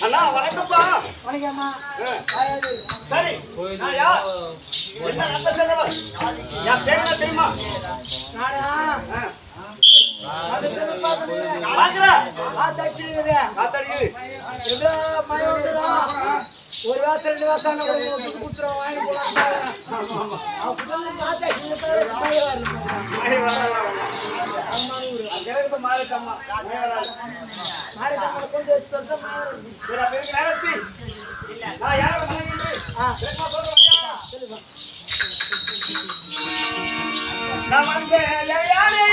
அண்ணா வணக்கம்ப்பா. வணக்கம்மா. சரி நான் யார்? என்ன நல்ல சேனவர்? யார் பேர் தெரியுமா? நானா அது தெரு பாக்குறேன். பாக்குறா ஆத்தாச்சிடுது. காத்தாடி எவ்வளோ மயம் வந்துடும். ஒரு வாசம் 2 வாசம் புது குத்துறோம் வாங்கி போலாம். அவன் ஆத்தாச்சி மாறிட்டம்மா மாறிட்டம்மா கொண்டு வச்சு நேரத்தி நான் யாரை நான் வந்து யாரே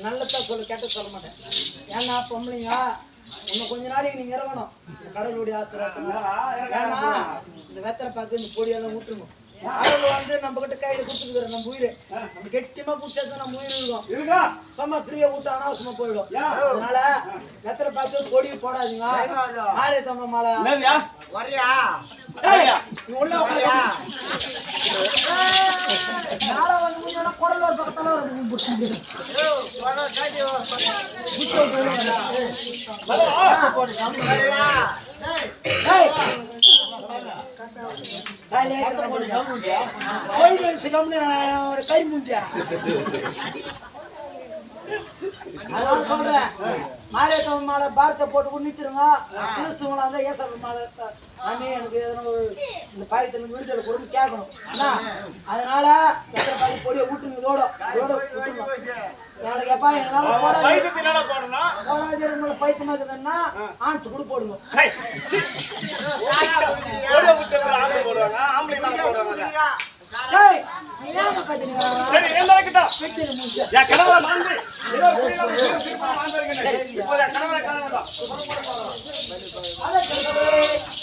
நல்லதான் சொல்ல கேட்ட சொல்ல மாட்டேன். ஏன்னா பொம்பளைங்க இன்னும் கொஞ்ச நாளைக்கு நீங்க இறங்கணும். இந்த கடவுளுடைய ஆசீர்வாதம். ஏன்னா இந்த வெத்தலை பார்த்து இந்த பொடியெல்லாம் விட்டுருணும். கடவுள் வந்து நம்ம கிட்ட கையில கொடுத்துருக்குற நம்ம உயிரை நம்ம கெட்டியமா குடிச்சா நம்ம உயிர் இருக்கும். சும்மா ஃப்ரீயா விட்டு அனாவசியமா போயிடும். அதனால வெத்தலை பார்த்து பொடி போடாதீங்க. ஆரே தம்ப மாலை வரையா நீ உள்ள உட்காரியா நாளை வந்து குடல் ஒரு பக்கத்தால கறி மூஞ்சியா அதனால சொல்றேன். மாரியத்தம்மன் மாலை பாரத்தை போட்டு நிறுத்திருங்க. கிறிஸ்துவங்களா இருந்தா ஏசப்ப மாலை அண்ணே எனக்கு எதனா ஒரு இந்த பாயத்துல விடுதலை கொடுன்னு கேட்கணும். அதனால எத்தனை பாய் பொடியை விட்டுருங்க. இதோட விட்டுருங்க. நாளைக்கு எப்பா எங்களால போடாது பைத்தியமா இருக்குதுன்னா ஆன்ஸ் கூட போடுங்க.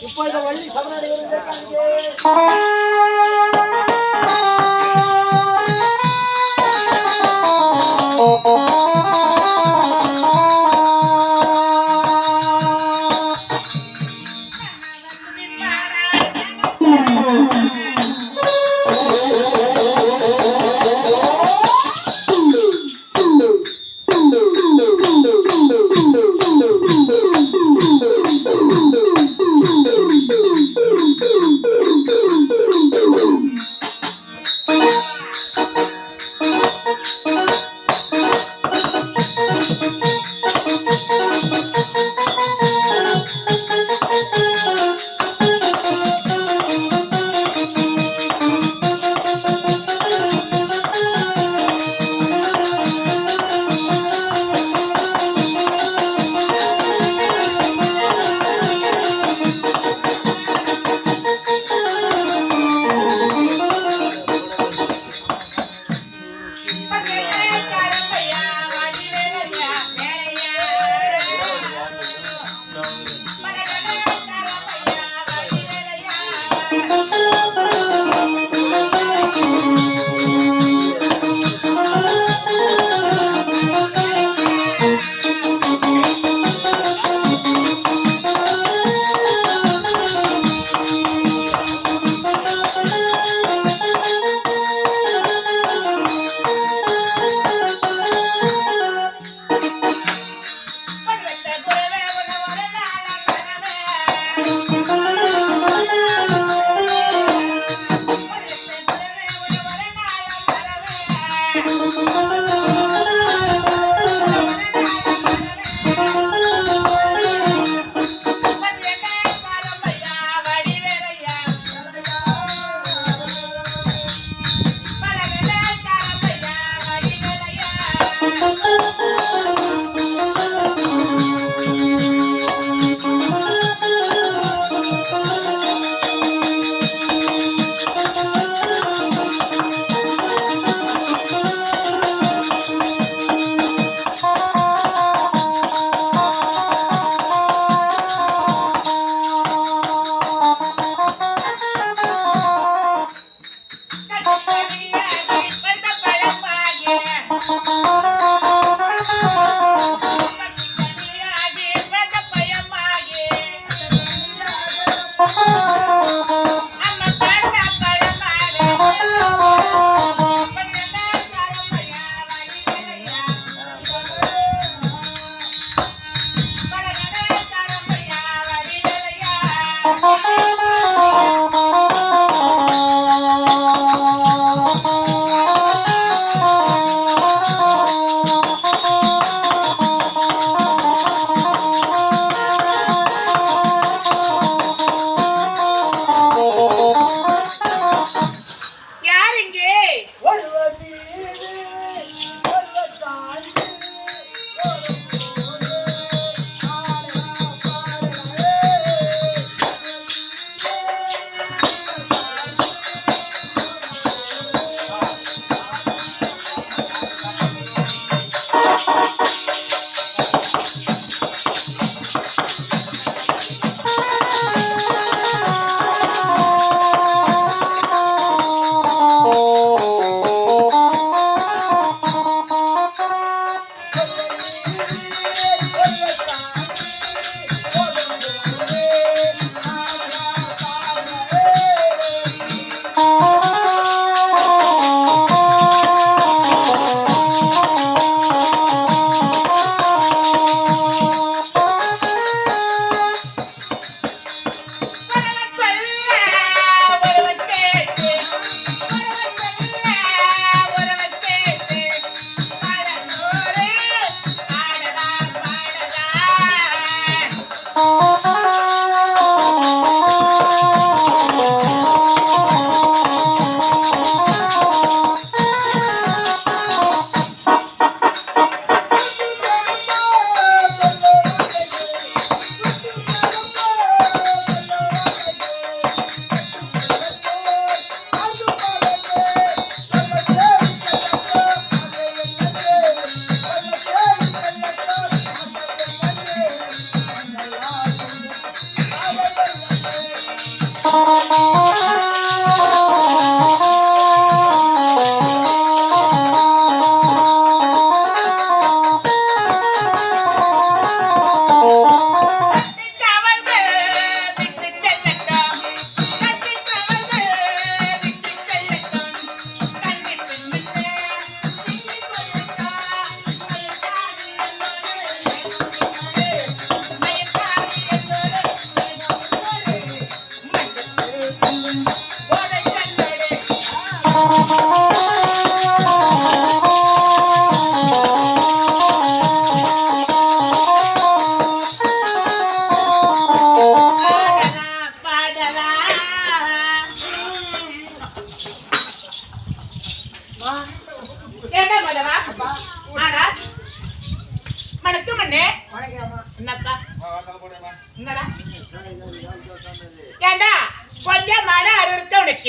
இப்போ இந்த வள்ளி சமநாடு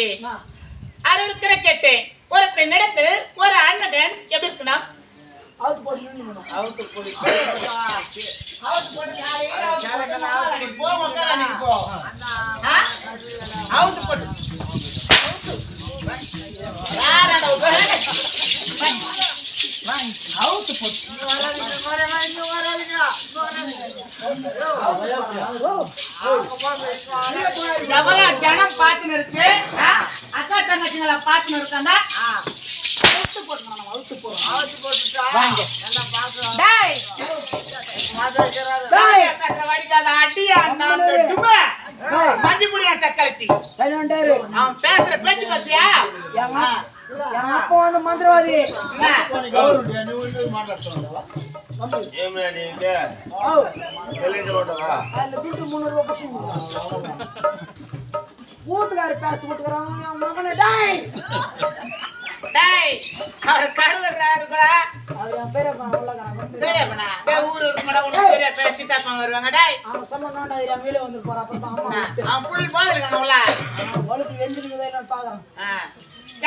எனக்கு அது இருக்கிற கேட்டேன். ஒரு பெண்ணிடத்தில் ஒரு ஆண்மகன் எப்படி இருக்கணும்? அவுத்து போட்டு நின்னு அவுத்து போடு. அவுத்து போடு யாரே அவுத்து போ உட்கார நீ போ. அவுத்து போடு. யாரடா உட்கார? அவுத்து போடு. எவ்வளவு ஜனம் பாத்துன்னு இருக்கு. அக்கா தங்கச்சிங்களை பாத்துன்னு இருக்காண்டா. அவுத்து போடுங்க. அவுத்து போடுறோம். அவுத்து போட்டுட்டா எல்லாம் பாக்குறோம். டேய் டேய் கட்ட வடிக்காத அடியா நான் டுமே. மஞ்சிபுடியா தக்கலத்தி. சரி வந்தாரு. அவன் பேசுற பேச்சு பாத்தியா? எங்க அப்பா வந்து மந்திரவாதி. கவர்மெண்ட் நீ வந்து மாట్లాடுறவா ஏம்னா நீங்க வெளியில ஓட்டவா அதுல துட்டு 300 ரூபாய் புடிச்சு ஊத்துக்கார பேஸ்ட் போட்டுக்கறாங்க என் மகனே. டேய் டேய் அவர் கடுவறாரு கூட. அது என் பேரப்பா உள்ளங்கறாங்க. பெரியப்பனா டேய் ஊரு இருக்குடா உனக்கு பெரிய பேசி தாப்பங்க வருவாங்க. டேய் அவன் சொன்னோம்டா இவன் வெளிய வந்து போறா. அப்புறம் அம்மா அவன் புல் போடுங்க உள்ள. ஒழுக்கு எந்திரிக்குதா இல்லன்னு பாக்குறேன்.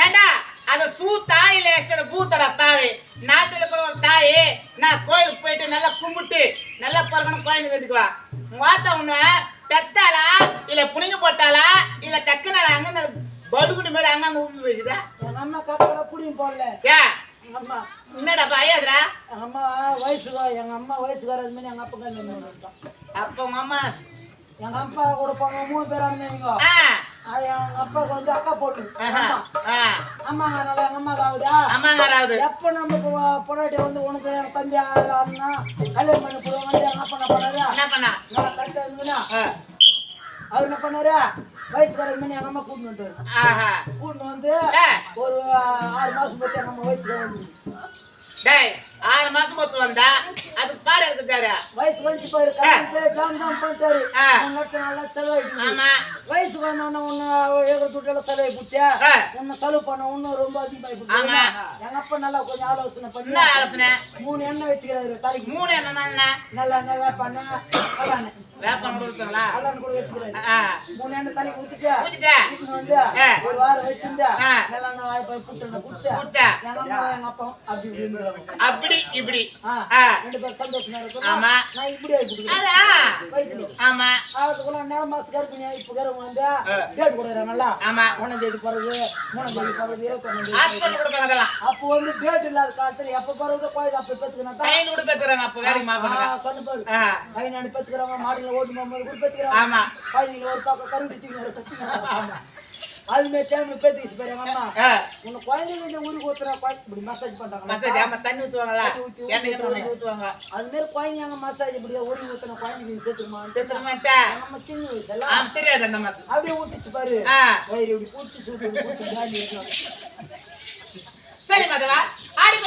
ஏண்டா அத தாயில எஸ்டட பூத்தடா பாவி. நாட்டுல கூட ஒரு தாய் நான் கோயிலுக்கு போயிட்டு நல்லா கும்பிட்டு நல்லா பரகணும் கோயிலுக்கு வேண்டிக்குவா. வாத்த உன்ன பெத்தாளா இல்ல புனிங்க போட்டாளா இல்ல டக்குனு அங்க படுகுடி மாதிரி அங்கங்க ஊம்பி வைக்குதா? எங்க அம்மா கக்கல புடியும் போடல. ஏ எங்க அம்மா என்னடா பையாதுடா? எங்க அம்மா எங்க அம்மா வயசுக்கார அது மாதிரி எங்க அப்பா கல்யாணம் பண்ணிட்டான். அப்ப உங்க அம்மா எங்க அப்பா கூட போங்க 3 பேர் ஆனவங்க. அது எங்க அப்பாவுக்கு வந்து அக்கா போட்டு அம்மாங்க அதனால எங்க அம்மாவுக்கு ஆகுதா? அம்மாங்காராவது எப்ப நம்ம பொண்டாட்டி வந்து உனக்கு எங்க தம்பி அண்ணா கல்யாணம் பண்ணி போடுவாங்க. எங்க அப்பா என்ன பண்ணாரு? என்ன பண்ணா? நான் கரெக்டா இருந்தேன்னா அவர் என்ன பண்ணாரு? வயசுக்காரது மாதிரி எங்க அம்மா கூட்டிட்டு வந்துட்டாரு. கூட்டிட்டு வந்து ஒரு 6 மாசம் பத்தி எங்க அம்மா வயசுக்கார வந்து டேய் 6 மாசம் பொத்து வந்தா அதுக்கு பாடு எடுத்துட்டாரு. வயசு வந்து போயிரு ஜாம் பண்ணிட்டாரு. 3 லட்சம் 4 லட்சம் செலவாயிட்டு. ஆமா வயசுக்கு வந்தவன ஒன்னு ஏகர் துட்டெல்லாம் செலவாயி போச்சா. உன்னை செலவு பண்ண இன்னும் ரொம்ப அதிகமாயி போச்சு. எங்க அப்பா நல்லா கொஞ்சம் ஆலோசனை பண்ணி ஆலோசனை 3 எண்ணெய் வச்சுக்கிறாரு தலைக்கு. 3 என்ன நல்ல எண்ணெய் வேப்பெண்ணெய் கல்லாண்ணெய் வேப்பம் கொடுத்தாங்களா? கல்லாண்ணெய் கூட வச்சுக்கிறாரு. 3 எண்ணெய் தலைக்கு ஊத்திட்டு வந்து ஒரு வாரம் வச்சிருந்தா நல்ல எண்ணெய் வாய்ப்பு புட்டு எங்க அம்மா எங்க அப்பா அப்படி இப்படி இருந்தாங்க. அப்படி இப்படி 2 பேரும் சந்தோஷமா இருக்கும். ஆமா நான் இப்படி ஆயிட்டு ஆமா அதுக்குள்ள நேரம் மாசம் கருப்பு இப்ப கருப்பு வந்து டேட் கொடுக்குறாங்கல்ல. ஆமா 1ஆம் தேதி பிறகு 3ஆம் தேதி பிறகு 21ஆம் தேதி ஹாஸ்பிடல் கொடுப்பாங்க அதெல்லாம். அப்போ வந்து டேட் இல்லாத காலத்துல எப்ப பிறகு கோயில் அப்ப பெத்துக்கணும் தான் கையில கூட பெத்துறாங்க. அப்ப வேலைக்கு மாப்பாங்க சொன்ன பாரு. கை நாடு பெத்துக்கிறாங்க. மாடுல ஓட்டு போகும்போது கூட பெத்துக்கிறாங்க. ஆமா கோயில ஒரு பக்கம் கரும்பு தீங்க ஒரு பெத்துக்கிறாங்க. ஆமா அது மாதிரி டைம்ல பெத்துக்கிச்சு பாரு எங்க அம்மா. உன்னை குழந்தைங்க இந்த ஊருக்கு ஊத்துறா இப்படி மசாஜ் பண்றாங்க. மசாஜ் ஆமா தண்ணி ஊத்துவாங்களா? எண்ணெய் ஊத்துவாங்க. அது மாதிரி குழந்தைங்க மசாஜ் இப்படியே ஊறி ஊத்துன குழந்தைங்க செத்துருமாட்டா? நம்ம சின்ன வயசுல தெரியாது அந்த மாதிரி அப்படியே ஊட்டிச்சு பாரு. வயிறு இப்படி பூச்சி சூத்து பூச்சி காலி